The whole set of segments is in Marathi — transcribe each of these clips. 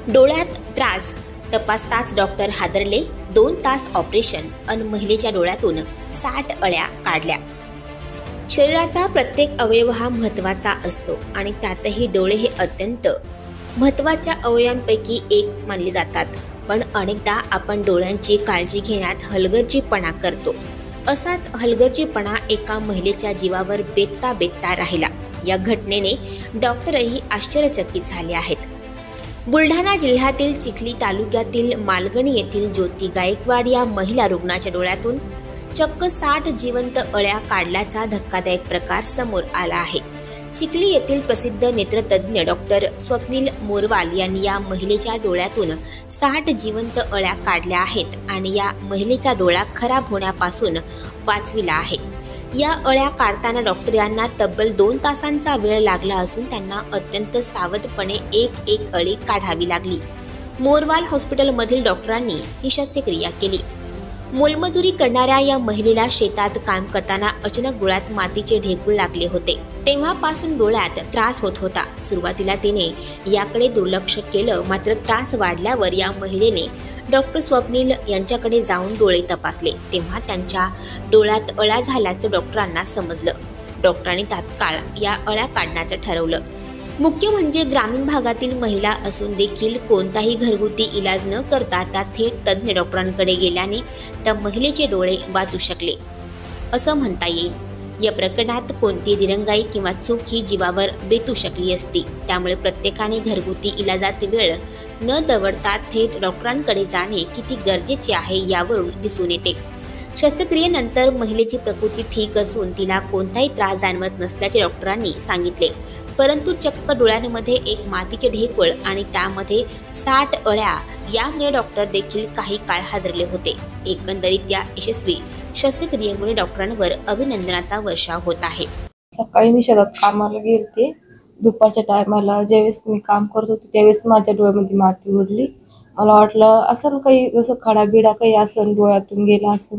डोळ्यात त्रास तपासताच डॉक्टर हादरले. 2 तास ऑपरेशन अन महिलेच्या डोळ्यातून 60 अळ्या काढल्या. शरीराचा प्रत्येक अवयव हा महत्त्वाचा असतो आणि त्यातही डोळे हे अत्यंत महत्त्वाच्या अवयवांपैकी एक मानले जातात. पण अनेकदा आपण डोळ्यांची काळजी घेण्यात हलगर्जीपणा करतो. असाच हलगर्जीपणा एका महिलेच्या जीवावर बेतता राहिला. या घटनेने डॉक्टरही आश्चर्यचकित झाले आहेत. बुलढाणा जिल्ह्यातील चिखली तालुक्यातील मालगणी येथील ज्योती गायकवाड या महिला रुग्णाच्या डोळ्यातून चक्क 60 जिवंत अळ्या काढल्याचा धक्कादायक प्रकार समोर आला आहे. चिखली येथील प्रसिद्ध नेत्रतज्ञ डॉक्टर स्वप्नील मोरवाल यांनी या महिलेच्या डोळ्यातून 60 जिवंत अळ्या काढल्या आहेत आणि या महिलेचा डोळा खराब होण्यापासून वाचविला आहे. या अळ्या काढताना डॉक्टर यांना तब्बल 2 तासांचा वेळ लागला असून त्यांना अत्यंत सावधपणे एक अळी काढावी लागली. मोरवाल हॉस्पिटलमधील डॉक्टरांनी ही शस्त्रक्रिया केली. मोलमजुरी करणाऱ्या या महिलेला शेतात काम करताना अचानक डोळ्यात मातीचे ढेकूळ लागले होते. तेव्हापासून डोळ्यात त्रास होत होता. सुरुवातीला तिने याकडे दुर्लक्ष केलं, मात्र त्रास वाढल्यावर या महिलेने डॉक्टर स्वप्नील यांच्याकडे जाऊन डोळे तपासले. तेव्हा त्यांच्या डोळ्यात अळ्या झाल्याचं डॉक्टरांना समजलं. डॉक्टरांनी तात्काळ या अळ्या काढण्याचं ठरवलं. मुख्य म्हणजे ग्रामीण भागातील महिला असून देखील कोणताही घरगुती इलाज न करता त्या थेट तज्ज्ञ डॉक्टरांकडे गेल्याने त्या महिलेचे डोळे वाचू शकले असं म्हणता येईल. या प्रकरणात कोणती दिरंगाई किंवा चूक ही जीवावर बेतू शकली असती. त्यामुळे प्रत्येकाने घरगुती इलाजात वेळ न दवडता थेट डॉक्टरांकडे जाणे किती गरजेचे आहे यावरून दिसून येते. शस्त्रक्रियेनंतर महिलेची प्रकृती ठीक असून तिला कोणताही त्रास जाणवत नसल्याचे डॉक्टरांनी सांगितले. परंतु चक्क डोळ्यांमध्ये एक मातीचे ढेकूळ आणि त्यामध्ये 60 अळ्या यामुळे डॉक्टर देखील काही काळ हादरले होते. एकंदरीत या यशस्वी शस्त्रक्रियेमुळे डॉक्टरांवर अभिनंदनाचा वर्षाव होत आहे. सकाळी मी शेतात कामाला गेलते. दुपारच्या टायमाला ज्यावेळेस मी काम करत होते त्यावेळेस माझ्या डोळ्यामध्ये माती उडली. मला वाटलं असं काही जसं खडाबिडा काही असं डोळ्यातून गेला असं,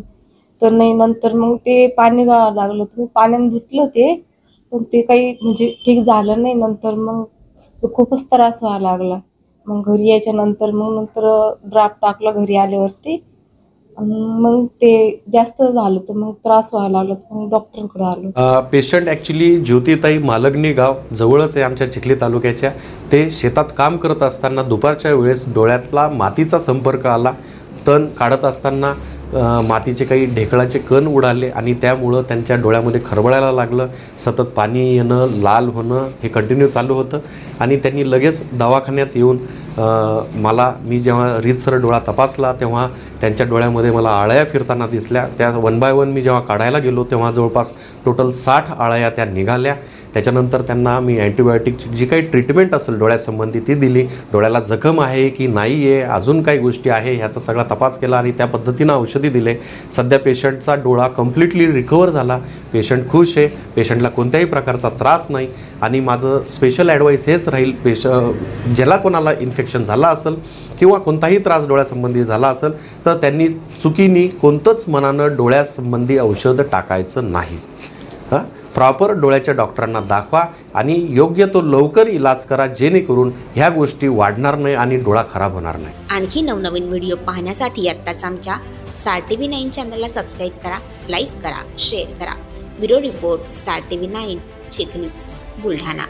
तर नाही. नंतर मग ते पाणी गळायला लागलं तर मी पाण्याने धुतलं ते, पण ते काही म्हणजे ठीक झालं नाही. नंतर मग खूपच त्रास व्हायला लागला. मग घरी यायच्या नंतर ड्राफ्ट टाकला घरी आल्यावरती. मग ते जास्त झालं तर मग त्रास व्हायला लागला, मग डॉक्टरकडे आलो. पेशंट ॲक्च्युली ज्योतिताई मालगणी गाव जवळच आहे आमच्या चिखली तालुक्याच्या. ते शेतात काम करत असताना दुपारच्या वेळेस डोळ्यातला मातीचा संपर्क आला. तण काढत असताना मातीचे काही ढेकळाचे कण उडाले आणि त्यामुळं त्यांच्या डोळ्यामध्ये खरबळायला लागलं. सतत पाणी येणं, लाल होणं हे कंटिन्यू चालू होतं आणि त्यांनी लगेच दवाखान्यात येऊन मी जेव्हा रीतसर डोळा तपासला तेव्हा त्यांच्या डोळ्यामध्ये मला आळ्या फिरताना दिसल्या. त्या 1 बाय 1 मी जेव्हा काढायला गेलो तेव्हा जवळपास टोटल 60 आळ्या त्या निघाल्या. त्याच्यानंतर त्यांना मी अँटीबायोटिकची जी काही ट्रीटमेंट असेल डोळ्यासंबंधी ती दिली. डोळ्याला जखम आहे की नाही आहे, अजून काही गोष्टी आहे ह्याचा सगळा तपास केला आणि त्या पद्धतीनं औषधी दिले. सध्या पेशंटचा डोळा कम्प्लिटली रिकवर झाला. पेशंट खुश आहे. पेशंटला कोणत्याही प्रकारचा त्रास नाही. आणि माझं स्पेशल ॲडवाईस हेच राहील, ज्याला कोणाला इन्फेक्शन झाला असेल किंवा कोणताही त्रास डोळ्यासंबंधी झाला असेल तर त्यांनी चुकीने कोणतंच मनानं डोळ्यासंबंधी औषध टाकायचं नाही. प्रॉपर डोळ्याच्या डॉक्टरांना दाखवा आणि योग्य तो लवकर इलाज करा, जेणेकरून ह्या गोष्टी वाढणार नाही आणि डोळा खराब होणार नाही. आणखी नवनवीन व्हिडिओ पाहण्यासाठी आत्ताच आमच्या स्टार TV 9 चॅनलला सबस्क्राईब करा, लाईक करा, शेअर करा. Bureau report, star TV 9, Chikhli, Buldhana.